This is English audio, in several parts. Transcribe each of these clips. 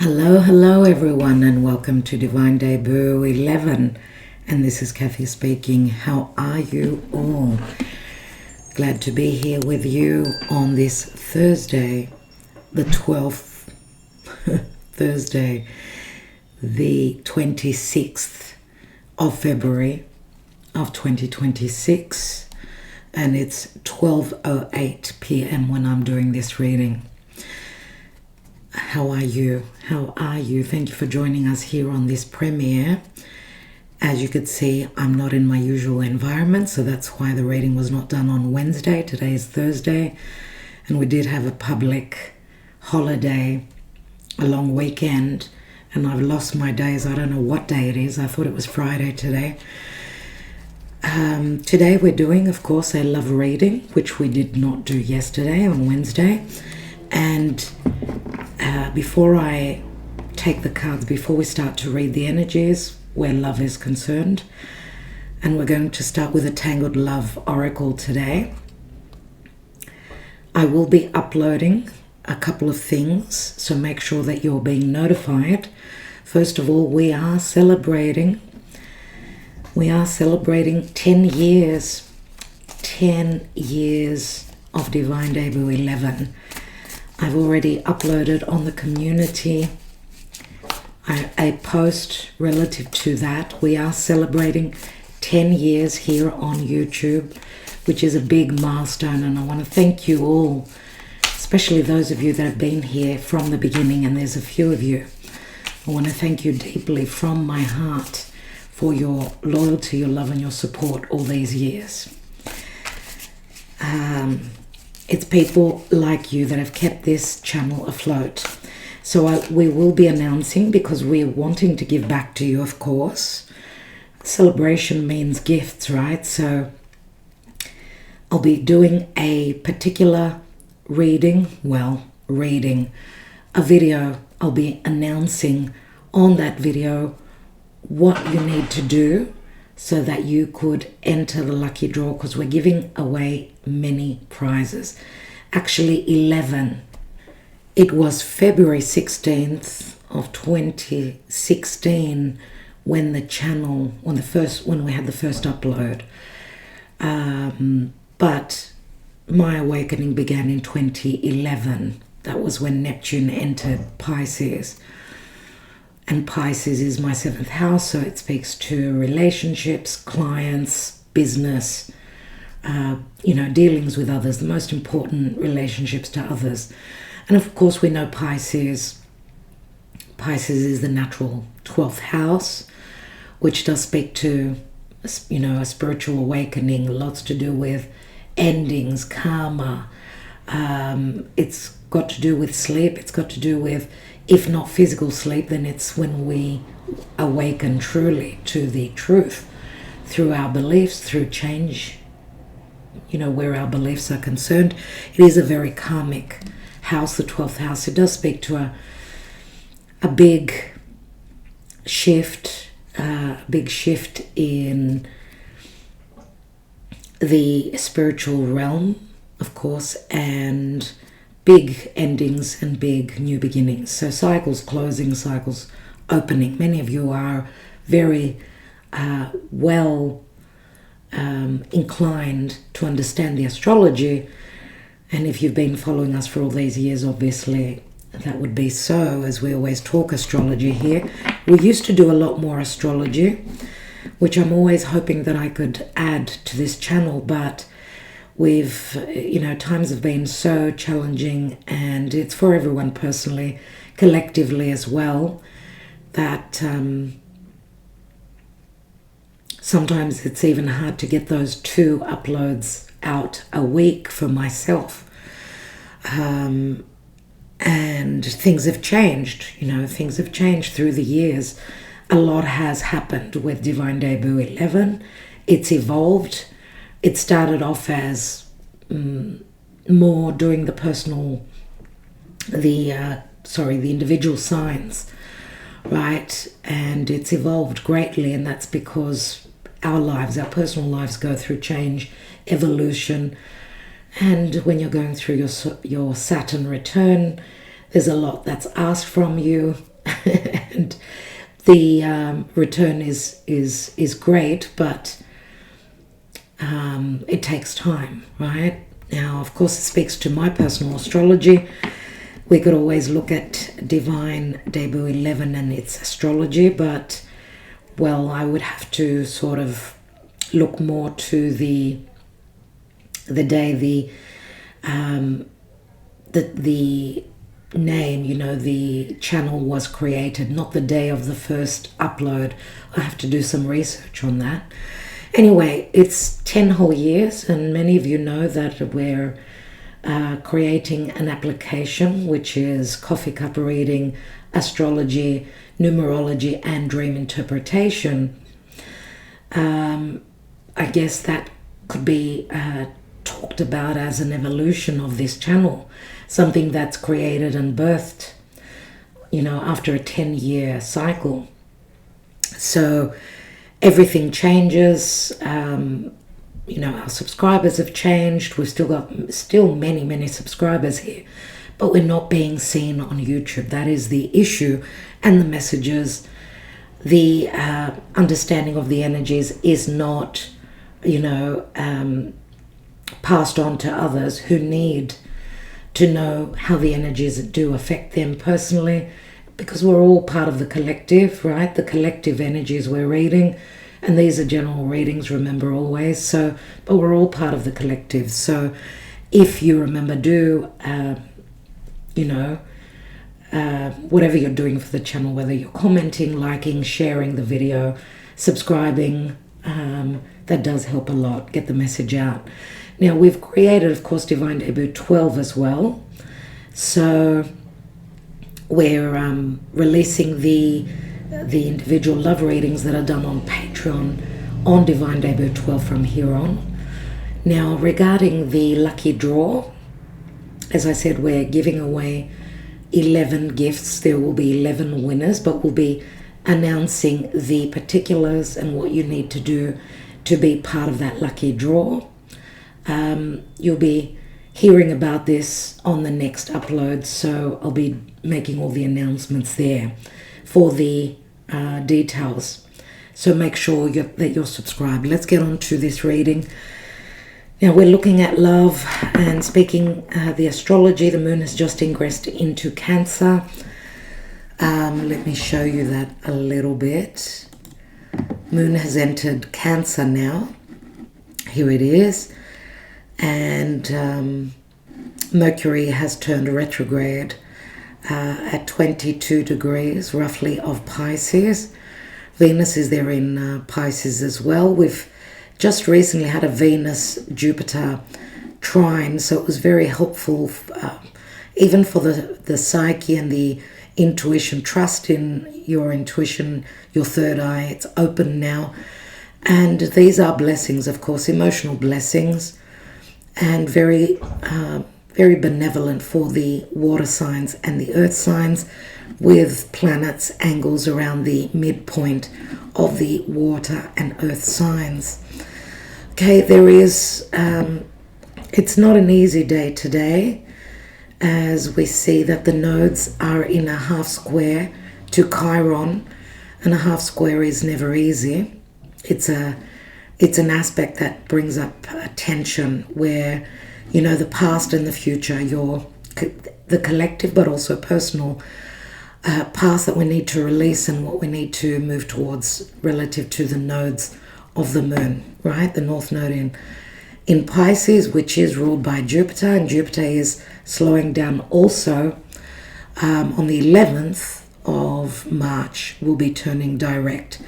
Hello everyone, and welcome to Divine Debut 11. And this is Kathy speaking. How are you all? Glad to be here with you on this Thursday, the 12th, Thursday, the 26th of February of 2026. And it's 12:08 p.m. when I'm doing this reading. How are you? How are you? Thank you for joining us here on this premiere. As you could see, I'm not in my usual environment, so that's why the reading was not done on Wednesday. Today is Thursday, and we did have a public holiday, a long weekend, and I've lost my days. I don't know what day it is. I thought it was Friday today. Today we're doing, of course, a love reading, which we did not do yesterday on Wednesday. And before I take the cards, before we start to read the energies where love is concerned, and we're going to start with a Tangled Love Oracle today. I will be uploading a couple of things, so make sure that you're being notified. First of all, we are celebrating 10 years of Divine Debut 11. I've already uploaded on the community a post relative to that. We are celebrating 10 years here on YouTube, which is a big milestone, and I want to thank you all, especially those of you that have been here from the beginning, and there's a few of you. I want to thank you deeply from my heart for your loyalty, your love, and your support all these years. It's people like you that have kept this channel afloat. So we will be announcing, because we're wanting to give back to you, of course. Celebration means gifts, right? So I'll be doing a particular reading, a video. I'll be announcing on that video what you need to do so that you could enter the lucky draw, because we're giving away many prizes. Actually 11. It was February 16th of 2016 when the channel, when we had the first upload. But my awakening began in 2011. That was when Neptune entered Pisces. And Pisces is my 7th house, so it speaks to relationships, clients, business, dealings with others, the most important relationships to others. And of course, we know Pisces is the natural 12th house, which does speak to, a spiritual awakening, lots to do with endings, karma. It's got to do with sleep. It's got to do with, if not physical sleep, then it's when we awaken truly to the truth through our beliefs, through change, where our beliefs are concerned. It is a very karmic house, the 12th house. It does speak to a big shift in the spiritual realm, of course, and big endings and big new beginnings. So cycles closing, cycles opening. Many of you are very inclined to understand the astrology, and if you've been following us for all these years, obviously that would be so, as we always talk astrology here. We used to do a lot more astrology, which I'm always hoping that I could add to this channel, but we've, times have been so challenging, and it's for everyone personally, collectively as well, that sometimes it's even hard to get those 2 uploads out a week for myself. And things have changed, things have changed through the years. A lot has happened with Divine Debut 11. It's evolved. It started off as more doing the individual signs, right? And it's evolved greatly, and that's because our personal lives go through change, evolution. And when you're going through your Saturn return, there's a lot that's asked from you, and the return is great, but it takes time, right? Now, of course, it speaks to my personal astrology. We could always look at Divine Debut 11 and its astrology, but, well, I would have to sort of look more to the day the name, you know, the channel was created, not the day of the first upload. I have to do some research on that. Anyway, it's 10 whole years, and many of you know that we're creating an application which is coffee cup reading, astrology, numerology, and dream interpretation. I guess that could be talked about as an evolution of this channel, something that's created and birthed, you know, after a 10-year cycle. So everything changes. You know, our subscribers have changed. We've still got many subscribers here, but we're not being seen on YouTube. That is the issue. And the messages, the understanding of the energies is not, you know, passed on to others who need to know how the energies do affect them personally, because we're all part of the collective, right? The collective energies we're reading, and these are general readings, remember, always. So, but we're all part of the collective. So if you remember, do you know, whatever you're doing for the channel, whether you're commenting, liking, sharing the video, subscribing, that does help a lot, get the message out. Now, we've created, of course, Divine Debut 12 as well. So we're releasing the individual love readings that are done on Patreon on Divine Debut 12 from here on. Now, regarding the lucky draw, as I said, we're giving away 11 gifts. There will be 11 winners, but we'll be announcing the particulars and what you need to do to be part of that lucky draw. You'll be hearing about this on the next upload, so I'll be making all the announcements there for the details. So make sure that you're subscribed. Let's get on to this reading. Now we're looking at love and speaking the astrology. The moon has just ingressed into Cancer. Let me show you that a little bit. Moon has entered Cancer now. Here it is. And Mercury has turned retrograde at 22 degrees roughly of Pisces. Venus is there in Pisces as well. We've just recently had a Venus-Jupiter trine, so it was very helpful even for the psyche and the intuition. Trust in your intuition, your third eye. It's open now. And these are blessings, of course, emotional blessings, and very benevolent for the water signs and the earth signs, with planets angles around the midpoint of the water and earth signs. Okay, there is, it's not an easy day today, as we see that the nodes are in a half square to Chiron, and a half square is never easy. It's an aspect that brings up tension where, you know, the past and the future, the collective but also personal path that we need to release and what we need to move towards relative to the nodes of the moon, right? The north node in Pisces, which is ruled by Jupiter, and Jupiter is slowing down also on the 11th of March, will be turning direct.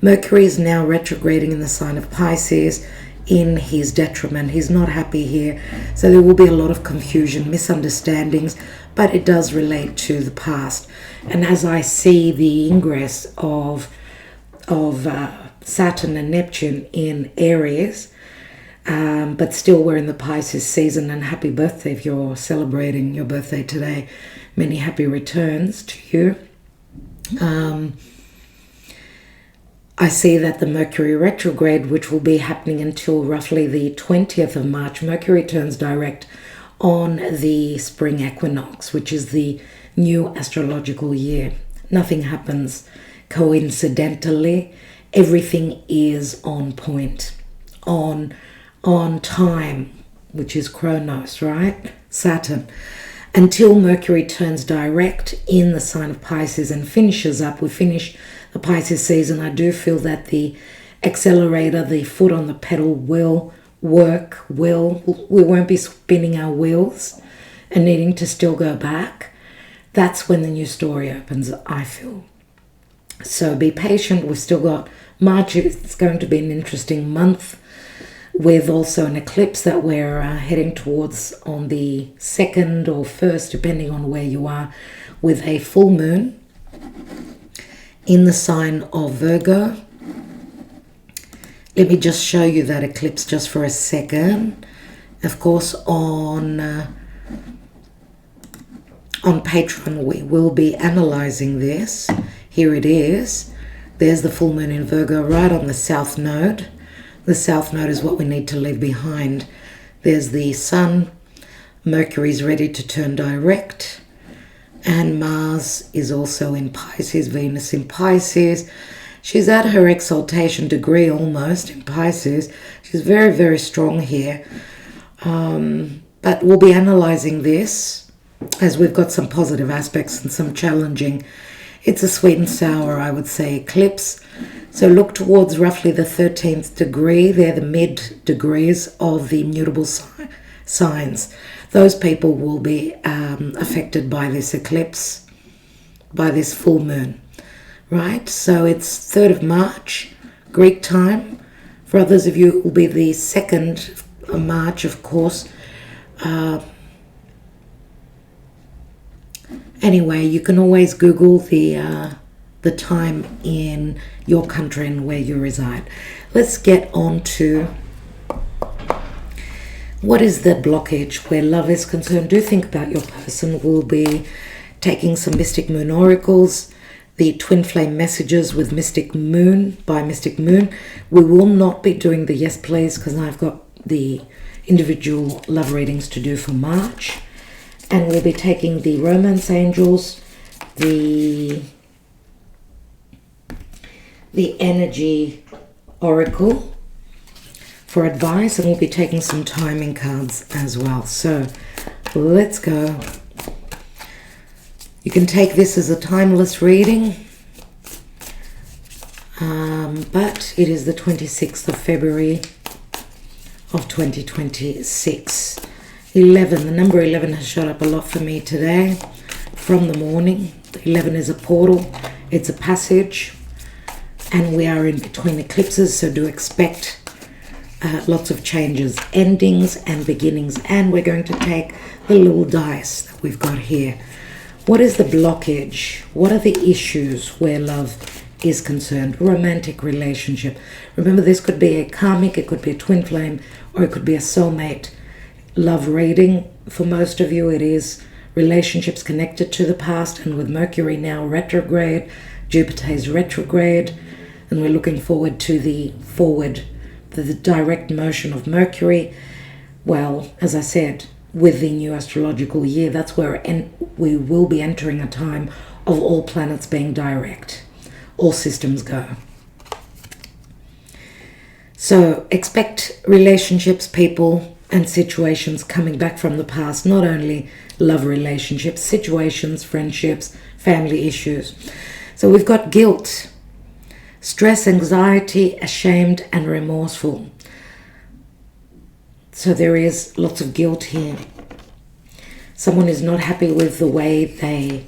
Mercury is now retrograding in the sign of Pisces in his detriment. He's not happy here, so there will be a lot of confusion, misunderstandings, but it does relate to the past. And as I see the ingress of Saturn and Neptune in Aries, but still we're in the Pisces season, and happy birthday if you're celebrating your birthday today. Many happy returns to you. I see that the Mercury retrograde, which will be happening until roughly the 20th of March, Mercury turns direct on the spring equinox, which is the new astrological year. Nothing happens coincidentally. Everything is on point, on time, which is Chronos, right? Saturn. Until Mercury turns direct in the sign of Pisces and finishes up. We finish the Pisces season. I do feel that the accelerator, the foot on the pedal, will work. We won't be spinning our wheels and needing to still go back. That's when the new story opens, I feel. So be patient. We've still got March. It's going to be an interesting month, with also an eclipse that we're heading towards on the 2nd or 1st, depending on where you are, with a full moon in the sign of Virgo. Let me just show you that eclipse just for a second. Of course, on Patreon, we will be analyzing this. Here it is. There's the full moon in Virgo right on the south node. The south node is what we need to leave behind. There's the sun. Mercury's ready to turn direct. And Mars is also in Pisces, Venus in Pisces. She's at her exaltation degree almost in Pisces. She's very, very strong here. But we'll be analyzing this, as we've got some positive aspects and some challenging. It's a sweet and sour, I would say, eclipse. So look towards roughly the 13th degree. They're the mid degrees of the mutable signs. Those people will be affected by this eclipse, by this full moon, right? So it's 3rd of March, Greek time. For others of you, it will be the 2nd of March, of course. Anyway, you can always Google the time in your country and where you reside. Let's get on to what is the blockage where love is concerned. Do think about your person. We'll be taking some Mystic Moon oracles, the twin flame messages with Mystic Moon by Mystic Moon. We will not be doing the yes please, because I've got the individual love readings to do for March. And we'll be taking the romance angels, the energy oracle for advice, and we'll be taking some timing cards as well. So let's go. You can take this as a timeless reading, but it is the 26th of February of 2026. 11, the number 11 has shot up a lot for me today from the morning. 11 is a portal, it's a passage, and we are in between eclipses, so do expect lots of changes, endings and beginnings. And we're going to take the little dice that we've got here. What is the blockage? What are the issues where love is concerned? Romantic relationship. Remember, this could be a karmic, it could be a twin flame, or it could be a soulmate love reading. For most of you, it is relationships connected to the past, and with Mercury now retrograde, Jupiter is retrograde, and we're looking forward to the direct motion of Mercury. Well, as I said, with the new astrological year, that's where we will be entering a time of all planets being direct, all systems go. So expect relationships, people, and situations coming back from the past, not only love relationships, situations, friendships, family issues. So we've got guilt, stress, anxiety, ashamed, and remorseful. So there is lots of guilt here. Someone is not happy with the way they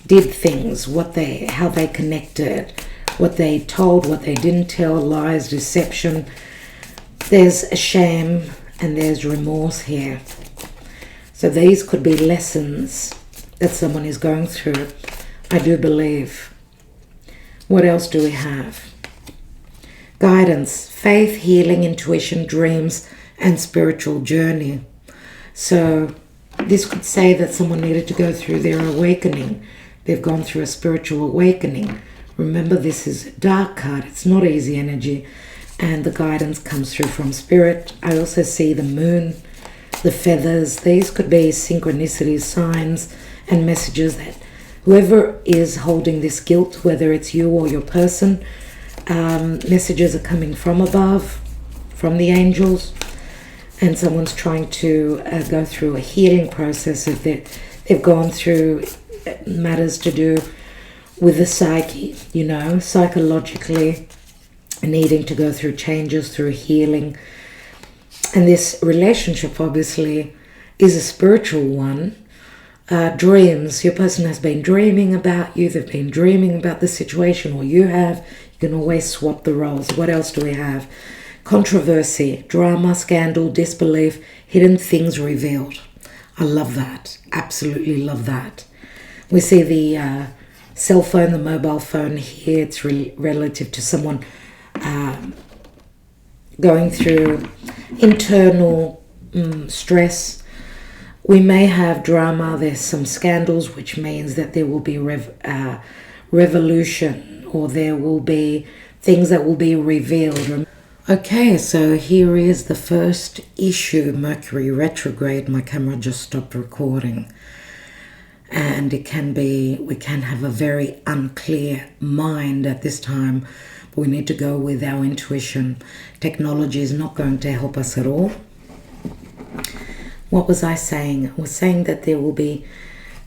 did things, how they connected, what they told, what they didn't tell, lies, deception. There's a shame and there's remorse here. So these could be lessons that someone is going through, I do believe. What else do we have? Guidance, faith, healing, intuition, dreams, and spiritual journey. So this could say that someone needed to go through their awakening. They've gone through a spiritual awakening. Remember, this is a dark card. It's not easy energy. And the guidance comes through from spirit. I also see the moon, the feathers. These could be synchronicities, signs, and messages that whoever is holding this guilt, whether it's you or your person, messages are coming from above, from the angels, and someone's trying to go through a healing process. If they've gone through matters to do with the psyche, you know, psychologically needing to go through changes, through healing. And this relationship obviously is a spiritual one. Dreams, your person has been dreaming about you, they've been dreaming about the situation, or you have. You can always swap the roles. What else do we have? Controversy, drama, scandal, disbelief, hidden things revealed. I love that. Absolutely love that. We see the cell phone, the mobile phone here. It's relative to someone going through internal stress. We may have drama. There's some scandals, which means that there will be revolution, or there will be things that will be revealed. Okay, so here is the first issue, Mercury retrograde. My camera just stopped recording. And we can have a very unclear mind at this time. But we need to go with our intuition. Technology is not going to help us at all. What was I saying? I was saying that there will be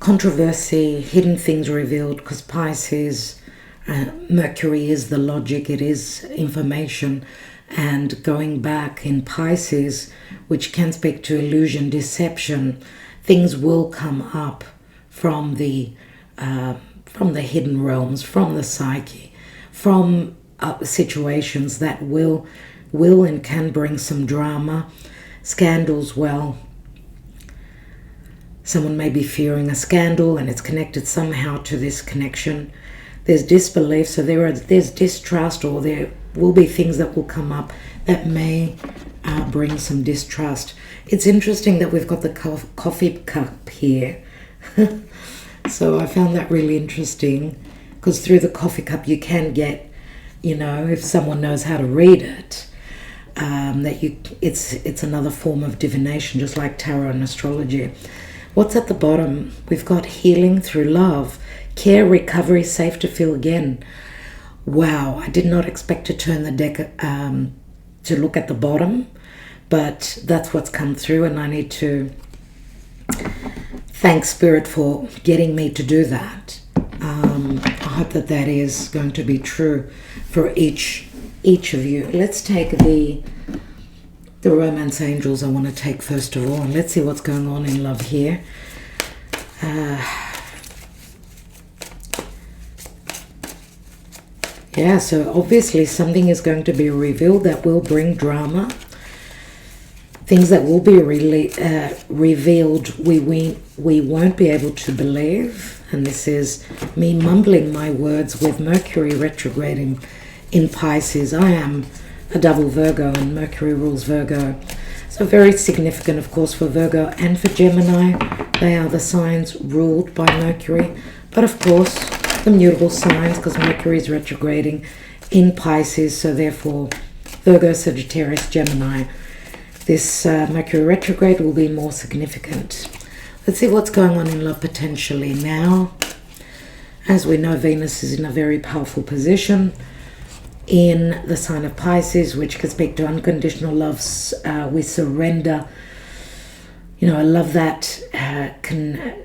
controversy, hidden things revealed, because Pisces, Mercury is the logic, it is information. And going back in Pisces, which can speak to illusion, deception, things will come up from the hidden realms, from the psyche, from situations that will and can bring some drama, scandals. Well, someone may be fearing a scandal, and it's connected somehow to this connection. There's disbelief, so there's distrust, or there will be things that will come up that may bring some distrust. It's interesting that we've got the coffee cup here. So I found that really interesting, because through the coffee cup you can get, you know, if someone knows how to read it, it's another form of divination, just like tarot and astrology. What's at the bottom? We've got healing through love, care, recovery, safe to feel again. Wow, I did not expect to turn the deck to look at the bottom, but that's what's come through, and I need to thank Spirit for getting me to do that. I hope that that is going to be true for each of you. Let's take the romance angels. I want to take first of all, and let's see what's going on in love here. Yeah, so obviously something is going to be revealed that will bring drama. Things that will be revealed we won't be able to believe. And this is me mumbling my words with Mercury retrograding in Pisces. I am a double Virgo, and Mercury rules Virgo. So very significant, of course, for Virgo and for Gemini. They are the signs ruled by Mercury. But of course, the mutable signs, because Mercury is retrograding in Pisces. So therefore, Virgo, Sagittarius, Gemini. This Mercury retrograde will be more significant. Let's see what's going on in love potentially now. As we know, Venus is in a very powerful position in the sign of Pisces, which can speak to unconditional love. We surrender. You know, a love that can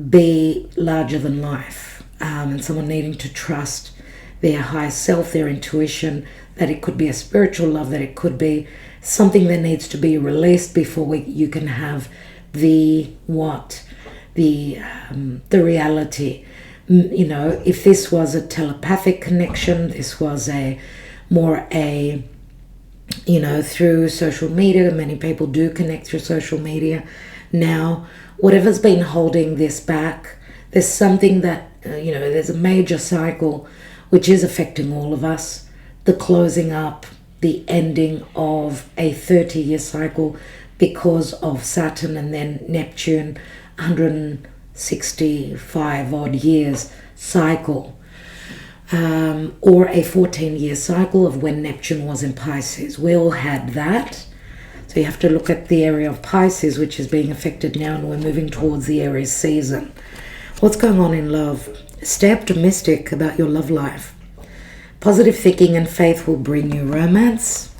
be larger than life. And someone needing to trust their higher self, their intuition, that it could be a spiritual love, that it could be something that needs to be released before you can have the reality. You know, if this was a telepathic connection, this was more you know, through social media. Many people do connect through social media now. Whatever's been holding this back, there's something that, you know, there's a major cycle which is affecting all of us. The closing up, the ending of a 30-year cycle because of Saturn and then Neptune, 165 odd years cycle, or a 14-year cycle of when Neptune was in Pisces. We all had that. So you have to look at the area of Pisces, which is being affected now, and we're moving towards the Aries season. What's going on in love? Stay optimistic about your love life. Positive thinking and faith will bring you romance.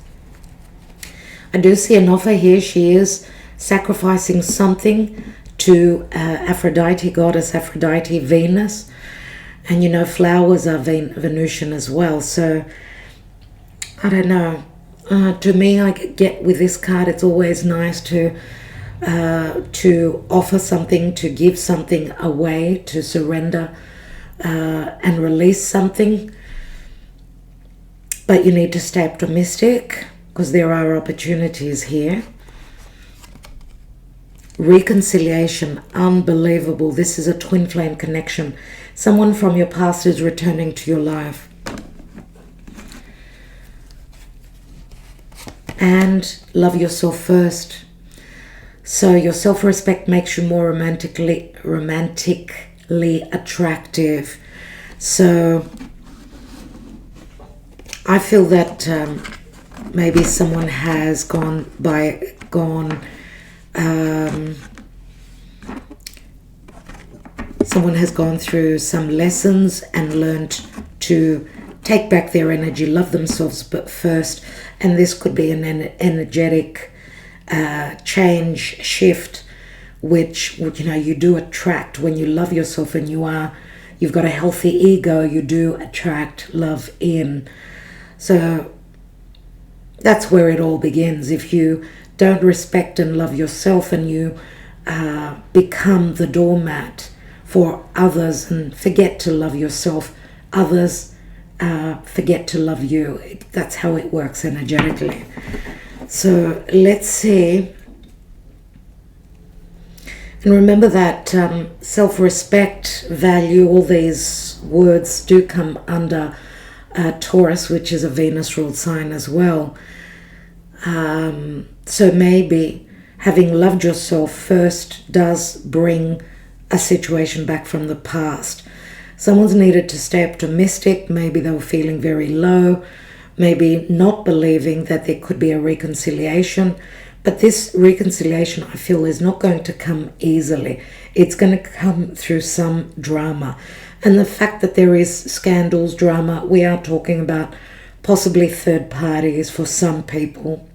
I do see an offer here. She is sacrificing something to Aphrodite, goddess Aphrodite, Venus. And you know, flowers are Venusian as well. So, I don't know. To me, I get with this card, it's always nice to offer something, to give something away, to surrender and release something. But you need to stay optimistic because there are opportunities here. Reconciliation, unbelievable. This is a twin flame connection. Someone from your past is returning to your life. And love yourself first. So your self-respect makes you more romantically attractive. So I feel that maybe someone has someone has gone through some lessons and learned to take back their energy, love themselves but first. And this could be an energetic change, shift, which you know you do attract when you love yourself and you've got a healthy ego. You do attract love in. So that's where it all begins. If you don't respect and love yourself and you become the doormat for others and forget to love yourself, others forget to love you. That's how it works energetically. So let's see. And remember that self-respect, value, all these words do come under Taurus, which is a Venus-ruled sign as well. So maybe having loved yourself first does bring a situation back from the past. Someone's needed to stay optimistic. Maybe they were feeling very low, maybe not believing that there could be a reconciliation. But this reconciliation, I feel, is not going to come easily. It's going to come through some drama. And the fact that there is scandals, drama, we are talking about possibly third parties for some people.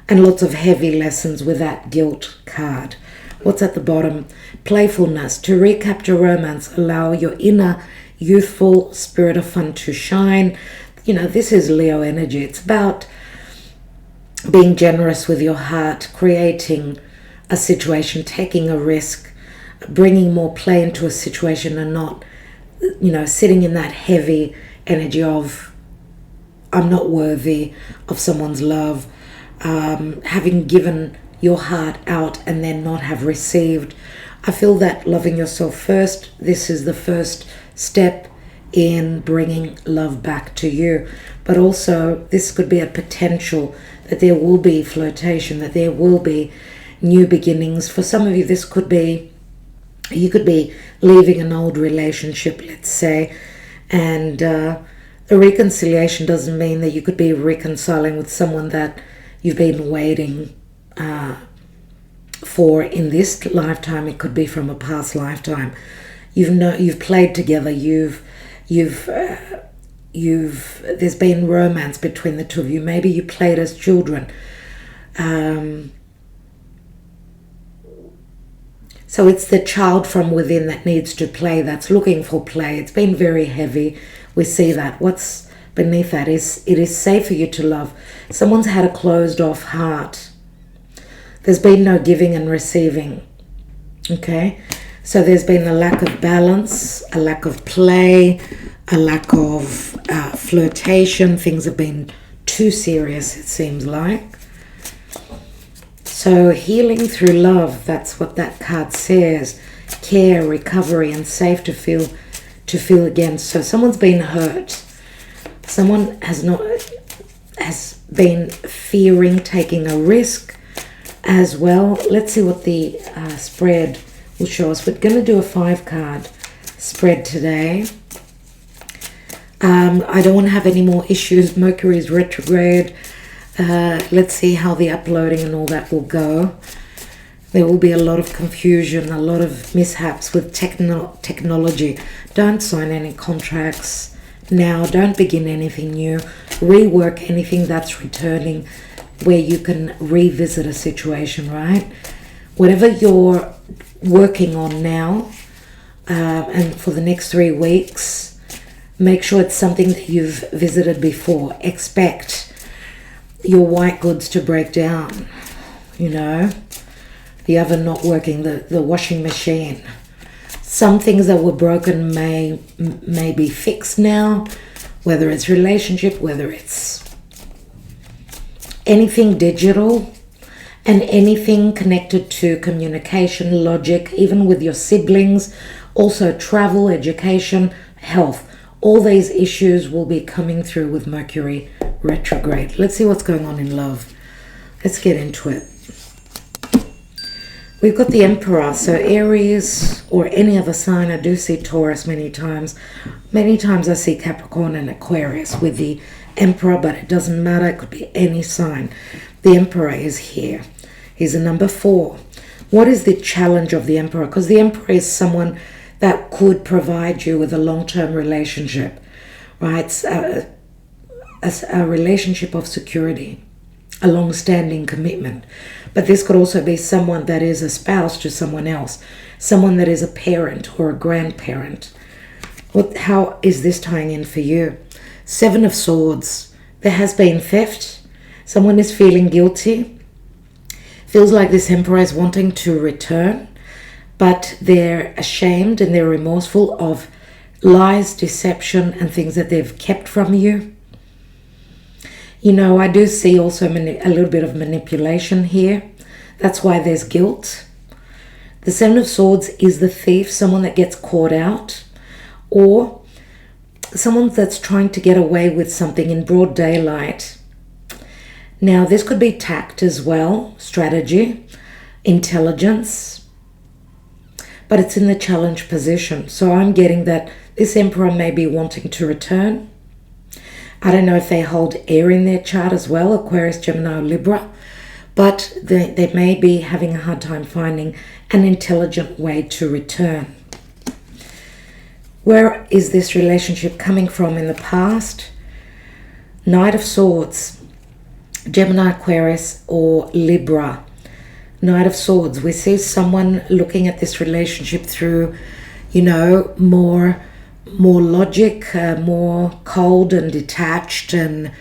And lots of heavy lessons with that guilt card. What's at the bottom? Playfulness. To recapture romance, allow your inner youthful spirit of fun to shine. You know, this is Leo energy. It's about being generous with your heart, creating a situation, taking a risk, bringing more play into a situation and not, you know, sitting in that heavy energy of I'm not worthy of someone's love, having given your heart out and then not have received. I feel that loving yourself first, this is the first step in bringing love back to you. But also this could be a potential that there will be flirtation, that there will be new beginnings. For some of you, this could be, you could be leaving an old relationship, let's say, and the reconciliation doesn't mean that you could be reconciling with someone that you've been waiting for in this lifetime. It could be from a past lifetime. You've played together. There's been romance between the two of you. Maybe you played as children. So it's the child from within that needs to play, that's looking for play. It's been very heavy. We see that. What's beneath that is it is safe for you to love. Someone's had a closed off heart. There's been no giving and receiving. Okay? So there's been a lack of balance, a lack of play, a lack of flirtation. Things have been too serious, it seems like. So healing through love, that's what that card says. Care, recovery, and safe to feel again. So someone's been hurt. Someone has been fearing taking a risk as well. Let's see what the spread will show us. We're going to do a 5-card spread today. I don't want to have any more issues. Mercury is retrograde. Let's see how the uploading and all that will go. There will be a lot of confusion, a lot of mishaps with technology. Don't sign any contracts now. Don't begin anything new. Rework anything that's returning where you can revisit a situation, right? Whatever you're working on now and for the next 3 weeks, make sure it's something that you've visited before. Expect your white goods to break down, you know, the oven not working, the washing machine. Some things that were broken may be fixed now, whether it's relationship, whether it's anything digital, and anything connected to communication, logic, even with your siblings, also travel, education, health. All these issues will be coming through with Mercury retrograde. Let's see what's going on in love. Let's get into it. We've got the Emperor, so Aries or any other sign. I do see Taurus many times. Many times I see Capricorn and Aquarius with the Emperor, but it doesn't matter. It could be any sign. The Emperor is here. He's a number 4. What is the challenge of the Emperor? Because the Emperor is someone that could provide you with a long-term relationship, right? It's a relationship of security, a long-standing commitment. But this could also be someone that is a spouse to someone else, someone that is a parent or a grandparent. How is this tying in for you? 7 of Swords. There has been theft. Someone is feeling guilty. Feels like this Emperor is wanting to return, but they're ashamed and they're remorseful of lies, deception, and things that they've kept from you. You know, I do see also a little bit of manipulation here. That's why there's guilt. The 7 of Swords is the thief, someone that gets caught out, or someone that's trying to get away with something in broad daylight. Now, this could be tact as well, strategy, intelligence, but it's in the challenge position. So I'm getting that this Emperor may be wanting to return. I don't know if they hold air in their chart as well, Aquarius, Gemini, or Libra, but they may be having a hard time finding an intelligent way to return. Where is this relationship coming from in the past? Knight of Swords, Gemini, Aquarius, or Libra. Knight of Swords. We see someone looking at this relationship through, you know, more logic, more cold and detached, and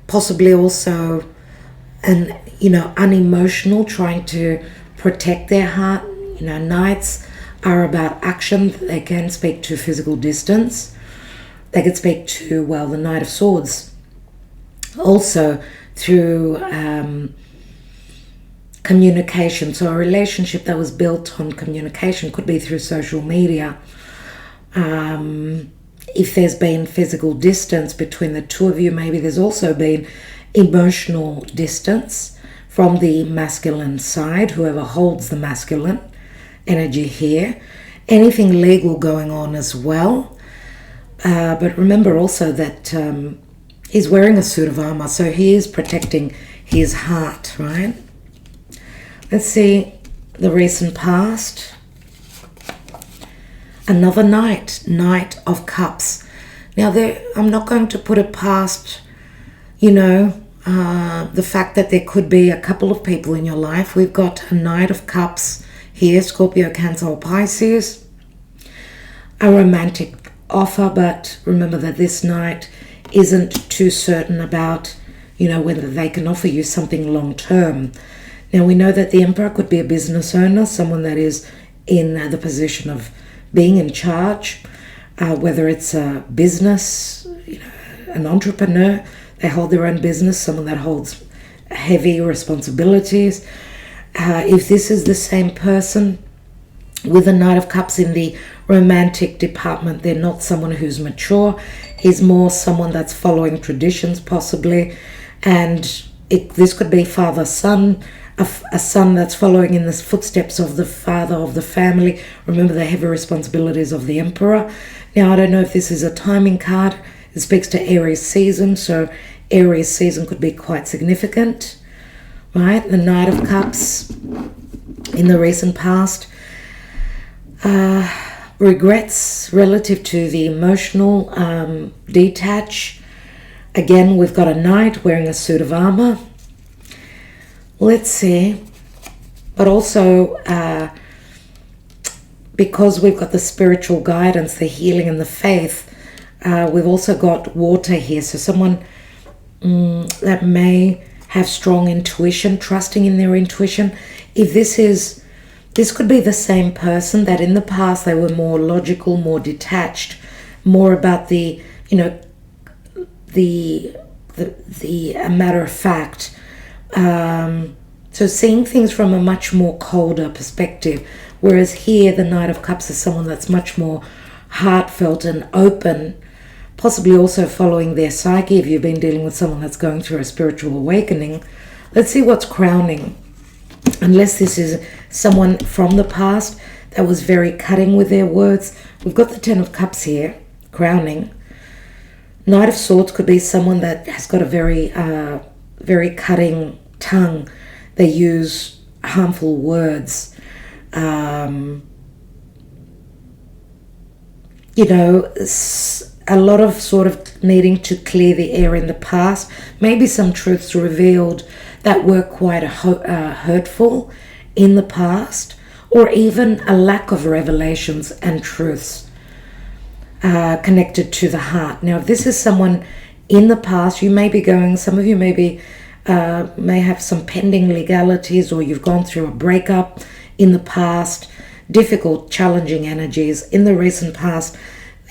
possibly also unemotional, trying to protect their heart. You know, Knights are about action. They can speak to physical distance. They could speak to, well, the Knight of Swords also through communication. So a relationship that was built on communication could be through social media. If there's been physical distance between the two of you, maybe there's also been emotional distance from the masculine side, whoever holds the masculine energy here. Anything legal going on as well. But remember also that he's wearing a suit of armor, so he is protecting his heart, right? Let's see the recent past. Another Knight of Cups. Now, I'm not going to put it past, the fact that there could be a couple of people in your life. We've got a Knight of Cups here, Scorpio, Cancer, or Pisces. A romantic offer, but remember that this Knight isn't too certain about, whether they can offer you something long term. Now, we know that the Emperor could be a business owner, someone that is in the position of being in charge, whether it's a business, an entrepreneur, they hold their own business, someone that holds heavy responsibilities. If this is the same person with the Knight of Cups in the romantic department, they're not someone who's mature. He's more someone that's following traditions possibly, and this could be father-son, a son that's following in the footsteps of the father of the family. Remember the heavy responsibilities of the Emperor. Now, I don't know if this is a timing card. It speaks to Aries season, so Aries season could be quite significant. right? The Knight of Cups in the recent past. Regrets relative to the emotional, detach. Again, we've got a knight wearing a suit of armor. Let's see. But also, because we've got the spiritual guidance, the healing and the faith, we've also got water here. So someone that may have strong intuition, trusting in their intuition. If this could be the same person that in the past they were more logical, more detached, more about the, the matter of fact. So seeing things from a much more colder perspective. Whereas here, the Knight of Cups is someone that's much more heartfelt and open, possibly also following their psyche if you've been dealing with someone that's going through a spiritual awakening. Let's see what's crowning. Unless this is someone from the past that was very cutting with their words. We've got the Ten of Cups here, crowning. Knight of Swords could be someone that has got a very, very cutting tongue. They use harmful words. A lot of sort of needing to clear the air in the past. Maybe some truths revealed that were quite hurtful in the past, or even a lack of revelations and truths connected to the heart. Now, if this is someone in the past, you may be some of you may have some pending legalities, or you've gone through a breakup in the past, difficult, challenging energies in the recent past.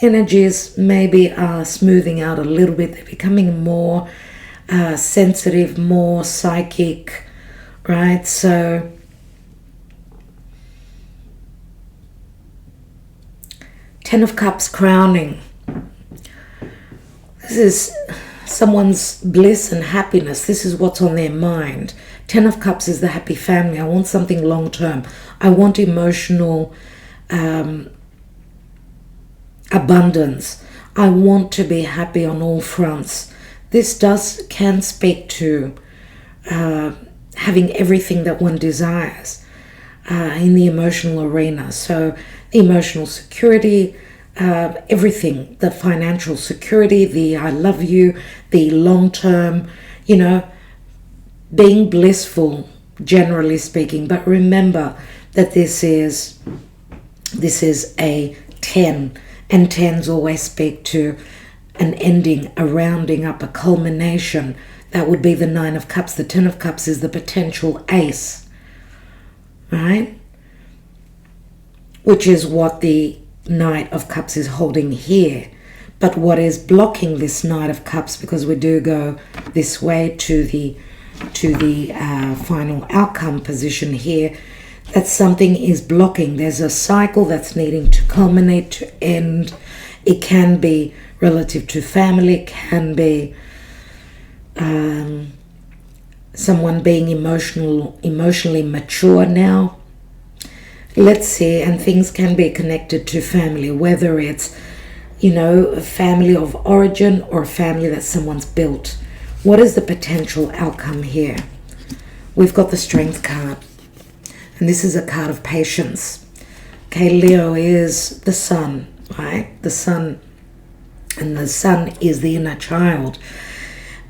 Energies maybe are smoothing out a little bit. They're becoming more sensitive, more psychic, right? So Ten of Cups crowning. This is someone's bliss and happiness. This is what's on their mind. Ten of Cups is the happy family. I want something long term. I want emotional abundance. I want to be happy on all fronts. This can speak to having everything that one desires in the emotional arena. So emotional security, everything, the financial security, the I love you, the long term, being blissful, generally speaking. But remember that this is a 10, and 10s always speak to an ending, a rounding up, a culmination. That would be the Nine of Cups. The Ten of Cups is the potential ace, right? Which is what the Knight of Cups is holding here. But what is blocking this Knight of Cups, because we do go this way to the final outcome position here, that something is blocking. There's a cycle that's needing to culminate, to end. It can be relative to family, it can be someone being emotionally mature now. Let's see, and things can be connected to family, whether it's, a family of origin or a family that someone's built. What is the potential outcome here? We've got the Strength card, and this is a card of patience. Okay, Leo is the sun, right? The sun, and the sun is the inner child.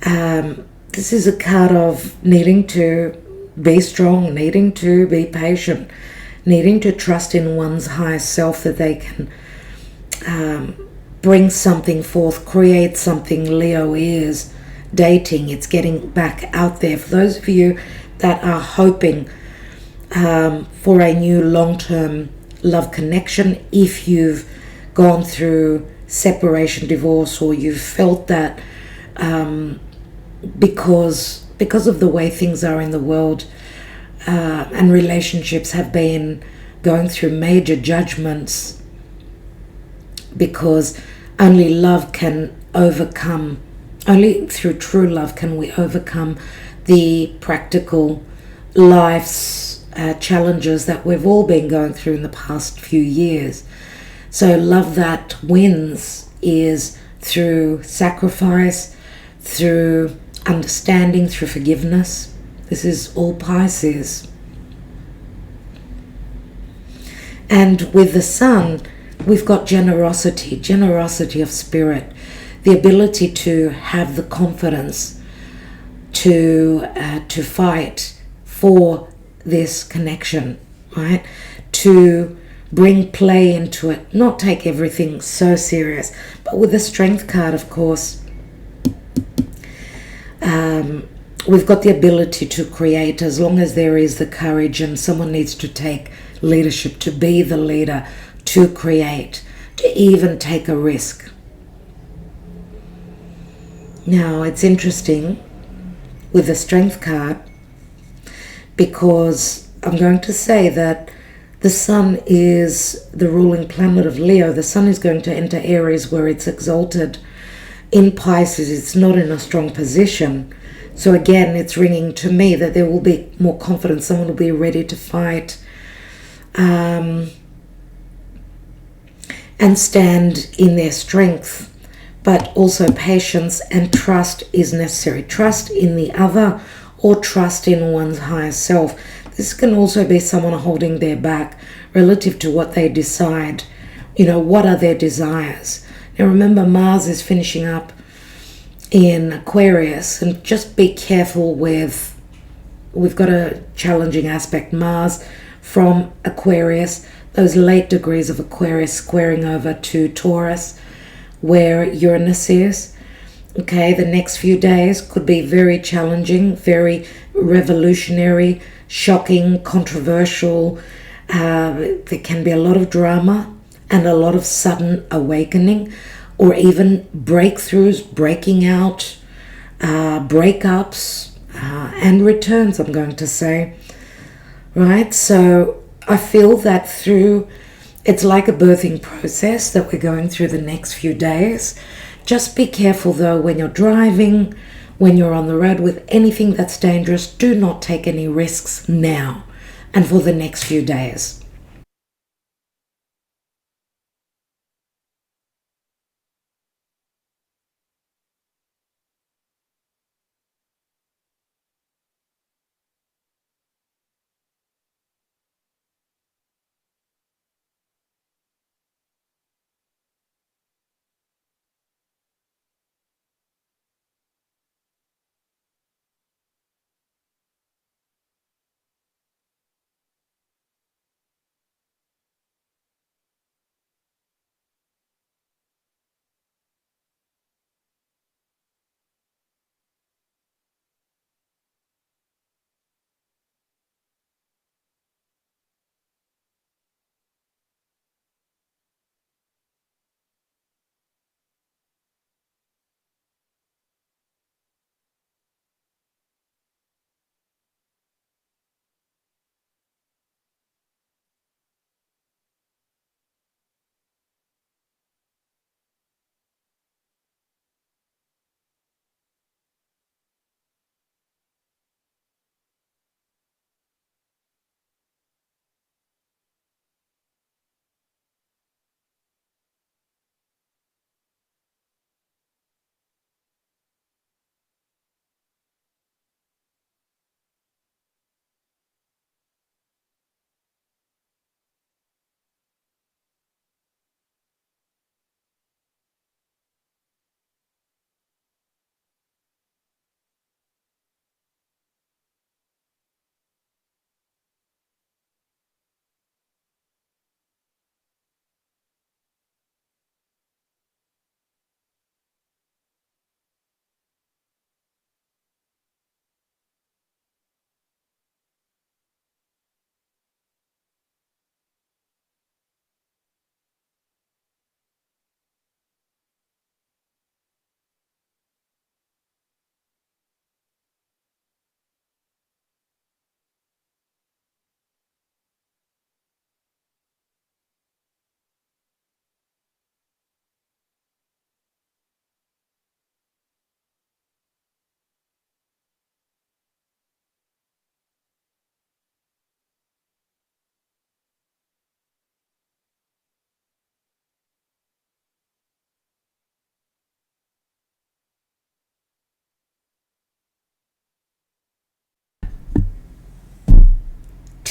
This is a card of needing to be strong, needing to be patient, needing to trust in one's higher self that they can bring something forth, create something. Leo is dating, it's getting back out there. For those of you that are hoping for a new long-term love connection, if you've gone through separation, divorce, or you've felt that because of the way things are in the world, and relationships have been going through major judgments, because only love can overcome, only through true love can we overcome the practical life's challenges that we've all been going through in the past few years. So love that wins is through sacrifice, through understanding, through forgiveness. This is all Pisces. And with the sun, we've got generosity of spirit, the ability to have the confidence to fight for this connection, right? To bring play into it, not take everything so serious. But with the Strength card, of course, we've got the ability to create, as long as there is the courage, and someone needs to take leadership, to be the leader, to create, to even take a risk. Now, it's interesting with the Strength card, because I'm going to say that the sun is the ruling planet of Leo. The sun is going to enter Aries, where it's exalted. In Pisces, it's not in a strong position. So again, it's ringing to me that there will be more confidence. Someone will be ready to fight and stand in their strength. But also patience and trust is necessary. Trust in the other, or trust in one's higher self. This can also be someone holding their back relative to what they decide. What are their desires? Now remember, Mars is finishing up in Aquarius, and just be careful with, we've got a challenging aspect, Mars from Aquarius, those late degrees of Aquarius squaring over to Taurus, where Uranus is. Okay, the next few days could be very challenging, very revolutionary, shocking, controversial. There can be a lot of drama and a lot of sudden awakening, or even breakthroughs, breaking out, breakups, and returns, I'm going to say. Right? So I feel that it's like a birthing process that we're going through the next few days. Just be careful though when you're driving, when you're on the road with anything that's dangerous. Do not take any risks now and for the next few days.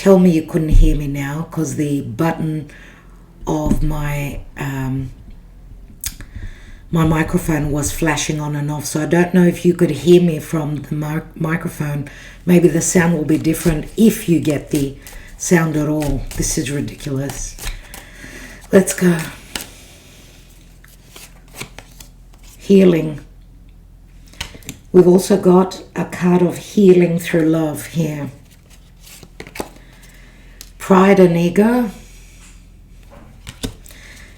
tell me you couldn't hear me now, because the button of my my microphone was flashing on and off. So I don't know if you could hear me from the microphone. Maybe the sound will be different if you get the sound at all. This is ridiculous. Let's go. Healing. We've also got a card of healing through love here. Pride and ego.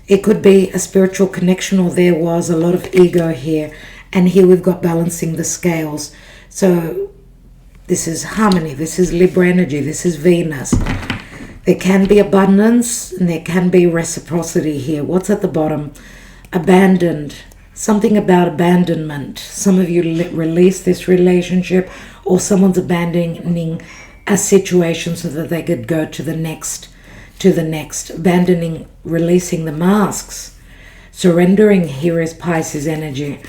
It could be a spiritual connection, or there was a lot of ego here. And here we've got balancing the scales. So this is harmony. This is Libra energy. This is Venus. There can be abundance and there can be reciprocity here. What's at the bottom? Abandoned. Something about abandonment. Some of you release this relationship, or someone's abandoning a situation so that they could go to the next. Abandoning, releasing the masks. Surrendering here is Pisces energy.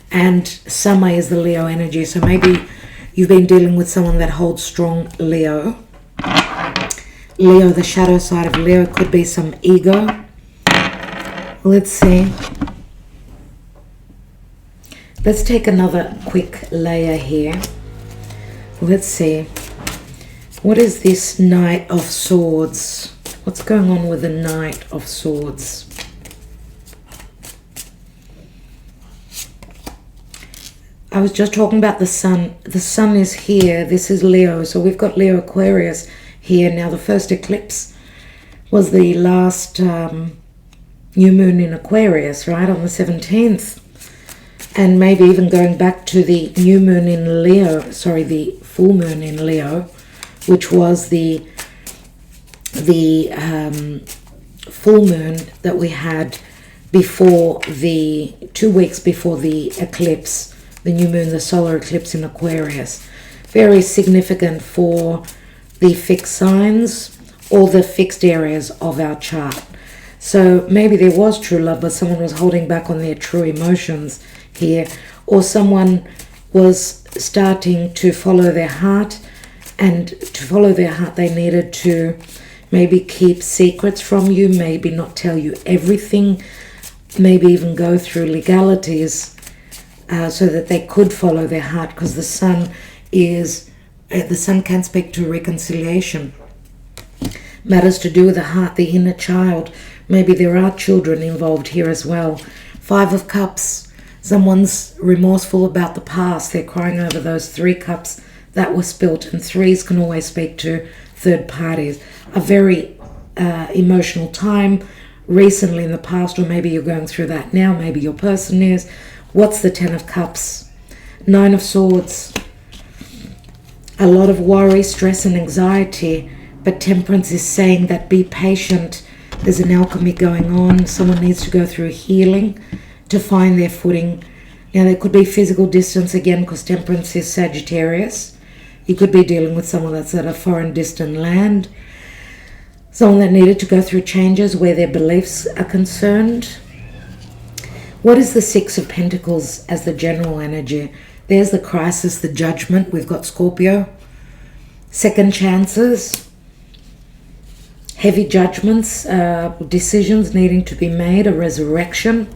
And summer is the Leo energy. So maybe you've been dealing with someone that holds strong Leo. Leo, the shadow side of Leo, could be some ego. Let's see. Let's take another quick layer here. Let's see. What is this Knight of Swords? What's going on with the Knight of Swords? I was just talking about the sun. The sun is here. This is Leo. So we've got Leo Aquarius here. Now the first eclipse was the last new moon in Aquarius, right? On the 17th. And maybe even going back to the new moon in Leo. Sorry, the full moon in Leo, which was the full moon that we had before 2 weeks before the eclipse, the new moon, the solar eclipse in Aquarius. Very significant for the fixed signs or the fixed areas of our chart. So maybe there was true love, but someone was holding back on their true emotions here, or someone was starting to follow their heart, and to follow their heart they needed to maybe keep secrets from you, maybe not tell you everything, maybe even go through legalities so that they could follow their heart, because the sun can speak to reconciliation. Matters to do with the heart, the inner child. Maybe there are children involved here as well. 5 of Cups. Someone's remorseful about the past. They're crying over those 3 cups that were spilt. And 3s can always speak to third parties. A very emotional time recently in the past, or maybe you're going through that now. Maybe your person is. What's the 10 of Cups? 9 of Swords. A lot of worry, stress and anxiety. But Temperance is saying that be patient. There's an alchemy going on. Someone needs to go through healing to find their footing. Now there could be physical distance again, because Temperance is Sagittarius. You could be dealing with someone that's at a foreign distant land. Someone that needed to go through changes where their beliefs are concerned. What is the 6 of Pentacles as the general energy? There's the crisis, the judgment. We've got Scorpio. Second chances. Heavy judgments, decisions needing to be made, a resurrection.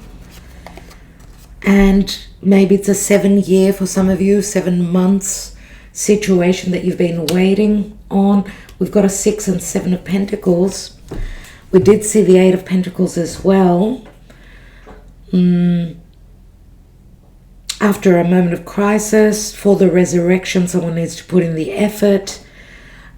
And maybe it's a 7-year for some of you, 7 months situation that you've been waiting on. We've got a 6 and 7 of Pentacles. We did see the 8 of Pentacles as well. After a moment of crisis, for the resurrection, someone needs to put in the effort,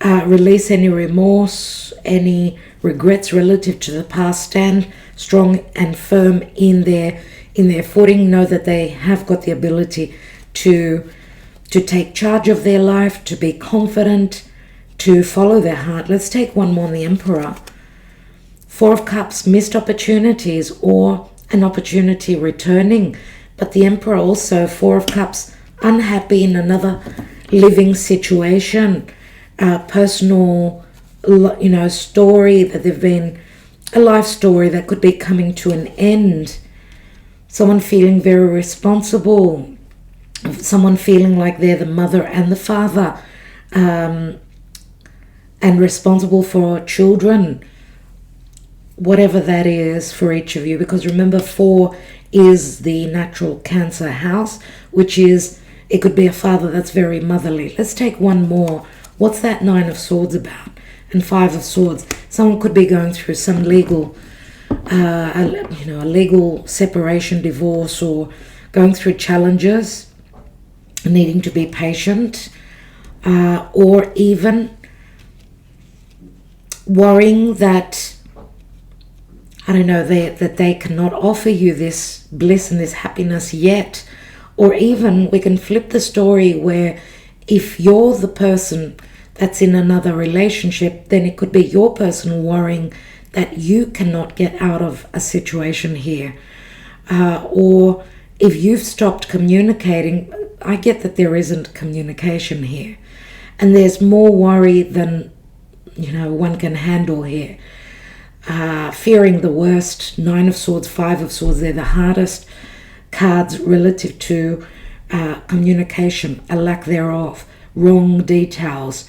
release any remorse, any regrets relative to the past, stand strong and firm in their footing, know that they have got the ability to take charge of their life, to be confident, to follow their heart. Let's take one more on the Emperor. 4 of Cups, missed opportunities or an opportunity returning. But the Emperor also, 4 of Cups, unhappy in another living situation, personal, story that they've been, a life story that could be coming to an end. Someone feeling very responsible, someone feeling like they're the mother and the father, and responsible for children, whatever that is for each of you. Because remember, 4 is the natural Cancer house, which is, it could be a father that's very motherly. Let's take one more. What's that 9 of Swords about? And 5 of Swords. Someone could be going through some legal, a legal separation, divorce, or going through challenges, needing to be patient, or even worrying that, I don't know, that they cannot offer you this bliss and this happiness yet. Or even we can flip the story where if you're the person that's in another relationship, then it could be your person worrying that you cannot get out of a situation here. Or if you've stopped communicating, I get that there isn't communication here. And there's more worry than, one can handle here. Fearing the worst. 9 of Swords, 5 of Swords, they're the hardest cards relative to communication, a lack thereof, wrong details,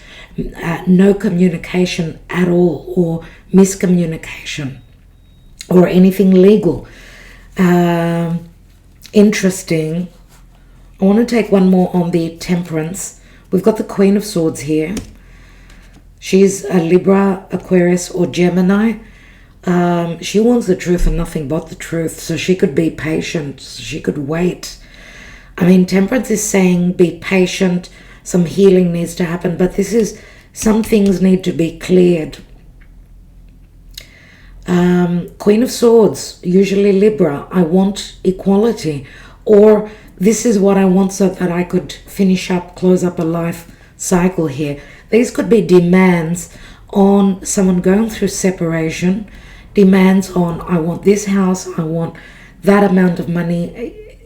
no communication at all, or miscommunication, or anything legal. Interesting. I want to take one more on the Temperance. We've got the Queen of Swords here. She's a Libra, Aquarius, or Gemini. She wants the truth and nothing but the truth. So she could be patient. She could wait. I mean, Temperance is saying be patient. Some healing needs to happen. But this is, some things need to be cleared. Queen of Swords, usually Libra. I want equality. Or this is what I want so that I could finish up, close up a life cycle here. These could be demands on someone going through separation. Demands on, I want this house, I want that amount of money.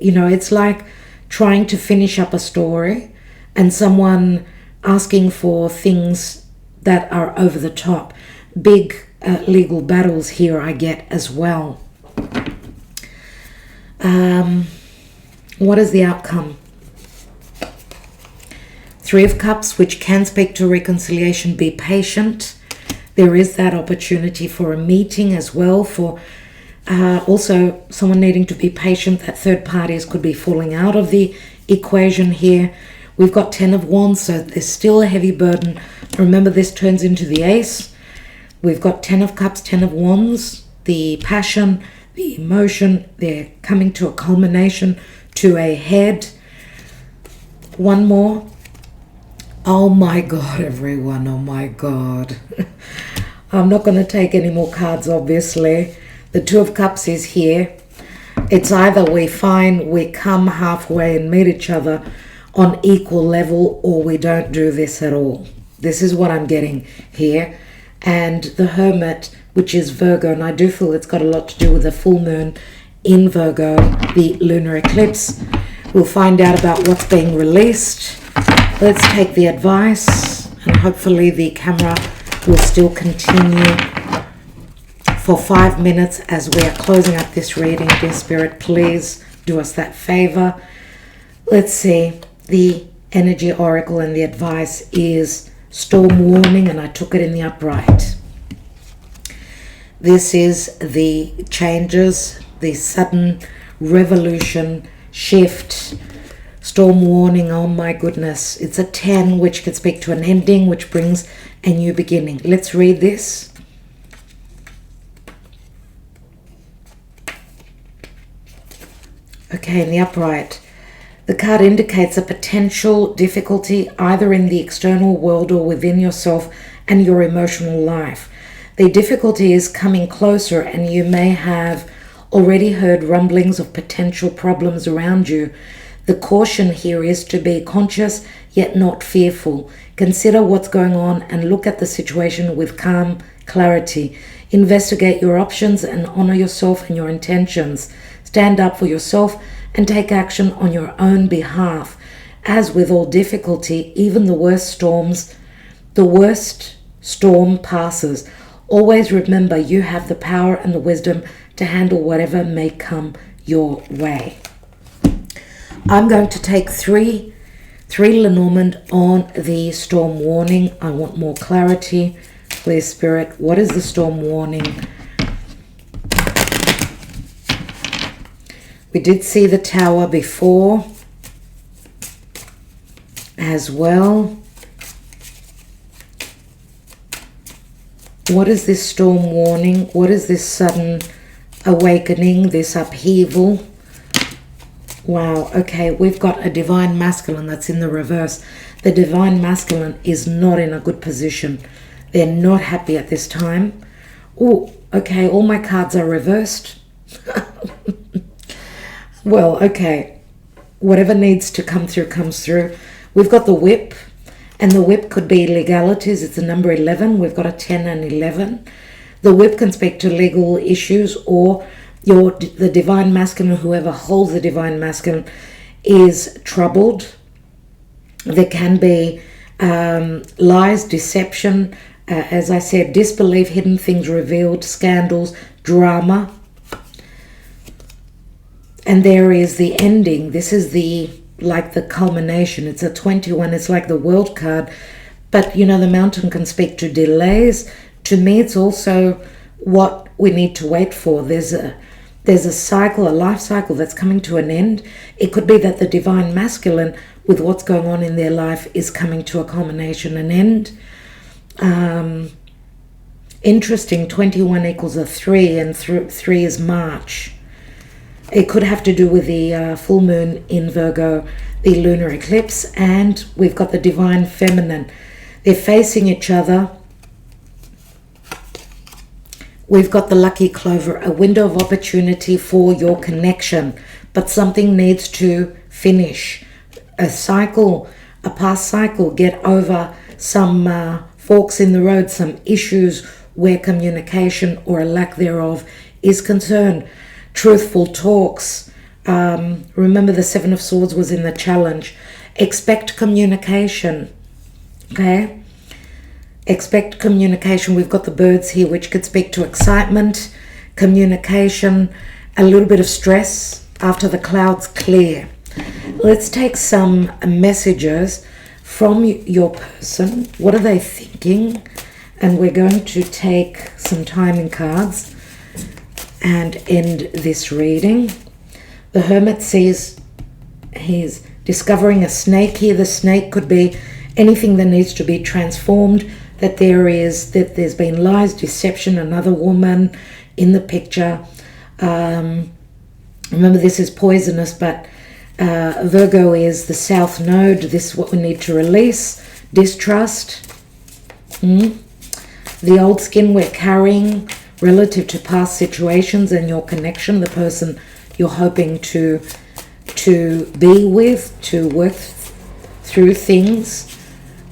It's like trying to finish up a story and someone asking for things that are over the top. Big legal battles here I get as well. What is the outcome? 3 of Cups, which can speak to reconciliation. Be patient. There is that opportunity for a meeting as well, for also someone needing to be patient. That third parties could be falling out of the equation here. We've got 10 of Wands, so there's still a heavy burden. Remember, this turns into the Ace. We've got 10 of Cups, 10 of Wands, the passion, the emotion. They're coming to a culmination, to a head. One more. Oh my God, everyone. Oh my God. I'm not going to take any more cards, obviously. The 2 of Cups is here. It's either we come halfway and meet each other on equal level, or we don't do this at all. This is what I'm getting here. And the Hermit, which is Virgo, and I do feel it's got a lot to do with the full moon in Virgo, the lunar eclipse. We'll find out about what's being released. Let's take the advice, and hopefully the camera will still continue for 5 minutes as we are closing up this reading. Dear Spirit, please do us that favor. Let's see. The energy oracle and the advice is storm warning, and I took it in the upright. This is the changes, the sudden revolution, shift, storm warning. Oh my goodness. It's a 10, which can speak to an ending, which brings a new beginning. Let's read this. Okay, in the upright, the card indicates a potential difficulty either in the external world or within yourself and your emotional life. The difficulty is coming closer, and you may have already heard rumblings of potential problems around you. The caution here is to be conscious yet not fearful. Consider what's going on and look at the situation with calm clarity. Investigate your options and honor yourself and your intentions. Stand up for yourself and take action on your own behalf. As with all difficulty, even the worst storm passes. Always remember you have the power and the wisdom to handle whatever may come your way. I'm going to take three 3 Lenormand on the storm warning. I want more clarity. Please, Spirit, what is the storm warning? We did see the Tower before as well. What is this storm warning? What is this sudden awakening, this upheaval? Wow, okay, we've got a divine masculine that's in the reverse. The divine masculine is not in a good position. They're not happy at this time. Oh, okay, all my cards are reversed. Well, okay, whatever needs to come through comes through. We've got the whip, and the whip could be legalities. It's the number 11. We've got a 10 and 11. The whip can speak to legal issues, or the divine masculine, whoever holds the divine masculine, is troubled. There can be lies, deception, as I said, disbelief, hidden things revealed, scandals, drama. And there is the ending. This is like the culmination. It's a 21. It's like the world card. But, you know, the mountain can speak to delays. To me, it's also what we need to wait for. There's a cycle, a life cycle that's coming to an end. It could be that the divine masculine, with what's going on in their life, is coming to a culmination, an end. Interesting, 21 equals a 3, and 3 is March. It could have to do with the full moon in Virgo, the lunar eclipse, and we've got the divine feminine. They're facing each other. We've got the lucky clover, a window of opportunity for your connection, but something needs to finish. A cycle, a past cycle, get over some forks in the road, some issues where communication or a lack thereof is concerned. Truthful talks. Remember, the 7 of Swords was in the challenge. Expect communication. Okay? Expect communication. We've got the birds here, which could speak to excitement, communication, a little bit of stress after the clouds clear. Let's take some messages from your person. What are they thinking? And we're going to take some timing cards and end this reading. The Hermit says he's discovering a snake here. The snake could be anything that needs to be transformed, that there's been lies, deception, another woman in the picture. Remember, this is poisonous, but Virgo is the south node. This is what we need to release. Distrust. The old skin we're carrying relative to past situations and your connection, the person you're hoping to be with, to work through things,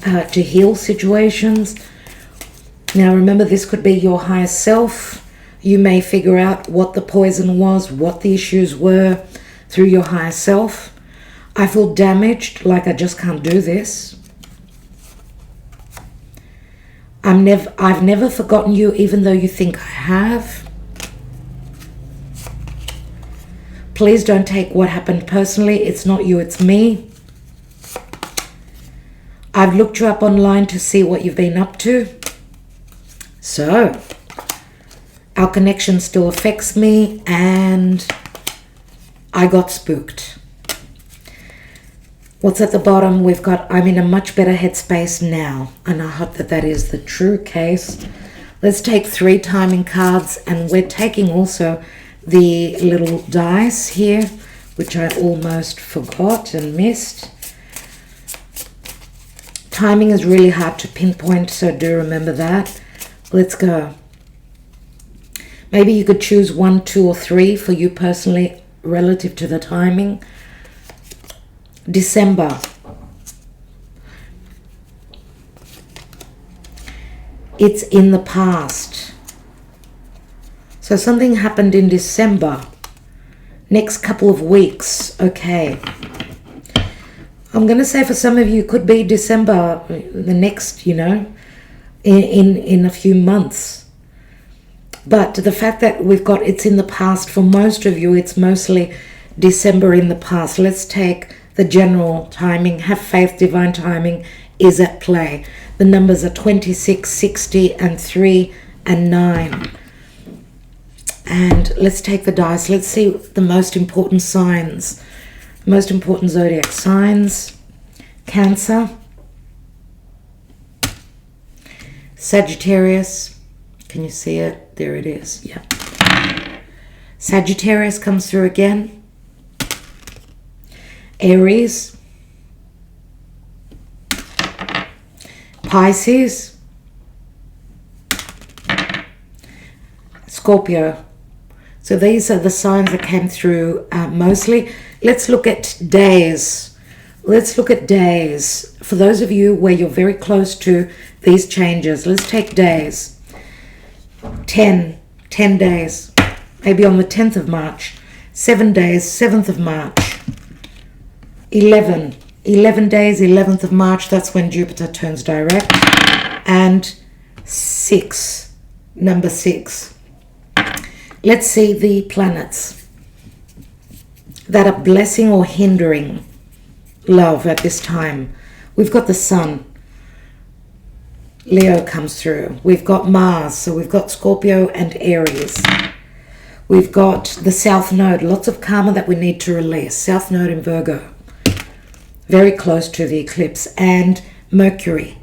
to heal situations. Now remember, this could be your higher self. You may figure out what the poison was, what the issues were through your higher self. I feel damaged, like I just can't do this. I've never forgotten you, even though you think I have. Please don't take what happened personally. It's not you, it's me. I've looked you up online to see what you've been up to. So, our connection still affects me, and I got spooked. What's at the bottom? We've got, I'm in a much better headspace now. And I hope that that is the true case. Let's take 3 timing cards. And we're taking also the little dice here, which I almost forgot and missed. Timing is really hard to pinpoint, so do remember that. Let's go. Maybe you could choose 1, 2, or 3 for you personally relative to the timing. December. It's in the past. So something happened in December. Next couple of weeks. Okay. I'm going to say for some of you, it could be December, the next, you know, in a few months. But the fact that we've got it's in the past, for most of you, it's mostly December in the past. Let's take the general timing. Have faith, divine timing is at play. The numbers are 26, 60, and 3 and 9. And let's take the dice. Let's see the most important signs, most important zodiac signs. Cancer, Sagittarius. Can you see it? There it is. Yeah. Sagittarius comes through again. Aries, Pisces, Scorpio. So these are the signs that came through mostly. Let's look at days. Let's look at days. For those of you where you're very close to these changes, let's take days. 10 days. Maybe on the 10th of March. 7 days, 7th of March. 11 days, 11th of March. That's when Jupiter turns direct. And 6, number 6. Let's see the planets that are blessing or hindering love at this time. We've got the Sun. Leo comes through. We've got Mars. So we've got Scorpio and Aries. We've got the South Node. Lots of karma that we need to release. South Node in Virgo. Very close to the eclipse. And Mercury.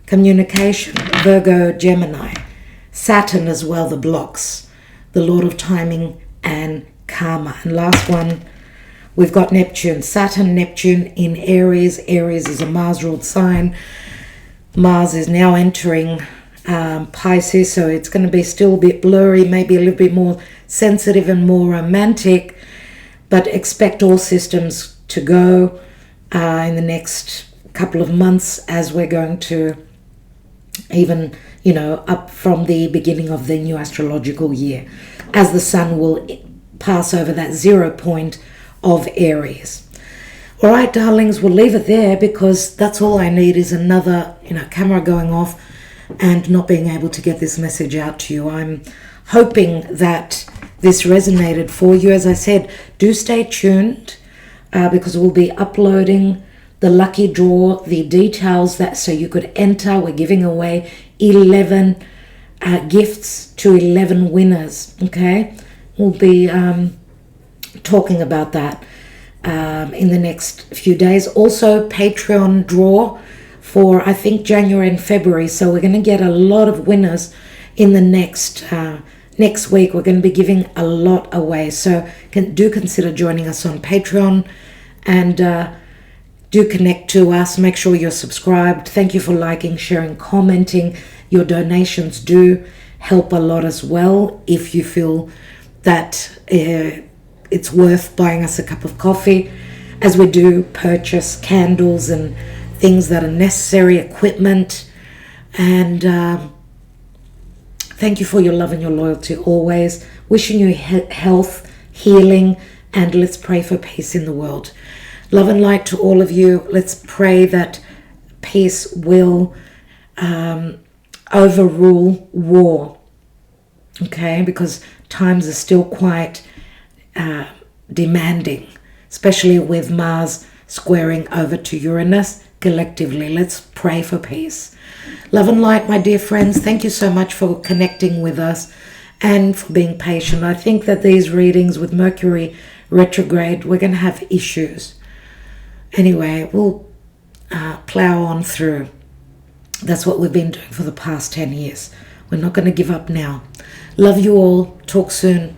Communication. Virgo, Gemini. Saturn as well, the blocks. The Lord of Timing and Karma. And last one, we've got Neptune. Saturn, Neptune in Aries. Aries is a Mars-ruled sign. Mars is now entering Pisces, so it's going to be still a bit blurry, maybe a little bit more sensitive and more romantic, but expect all systems to go in the next couple of months as we're going to even, up from the beginning of the new astrological year, as the sun will pass over that 0 point of Aries. All right, darlings, we'll leave it there because that's all I need is another, camera going off and not being able to get this message out to you. I'm hoping that this resonated for you. As I said, do stay tuned because we'll be uploading the lucky draw, the details so you could enter. We're giving away 11 gifts to 11 winners. Okay, we'll be talking about that in the next few days. Also, Patreon draw for I think January and February. So we're going to get a lot of winners in the next week. We're going to be giving a lot away. So do consider joining us on Patreon and do connect to us. Make sure you're subscribed. Thank you for liking, sharing, commenting. Your donations do help a lot as well. If you feel that it's worth buying us a cup of coffee, as we do purchase candles and things that are necessary, equipment. And thank you for your love and your loyalty always. Wishing you health, healing, and let's pray for peace in the world. Love and light to all of you. Let's pray that peace will overrule war. Okay, because times are still quite demanding, especially with Mars squaring over to Uranus. Collectively, let's pray for peace. Love and light, my dear friends. Thank you so much for connecting with us and for being patient. I think that these readings with Mercury retrograde, we're going to have issues. Anyway, we'll plow on through. That's what we've been doing for the past 10 years. We're not going to give up now. Love you all. Talk soon.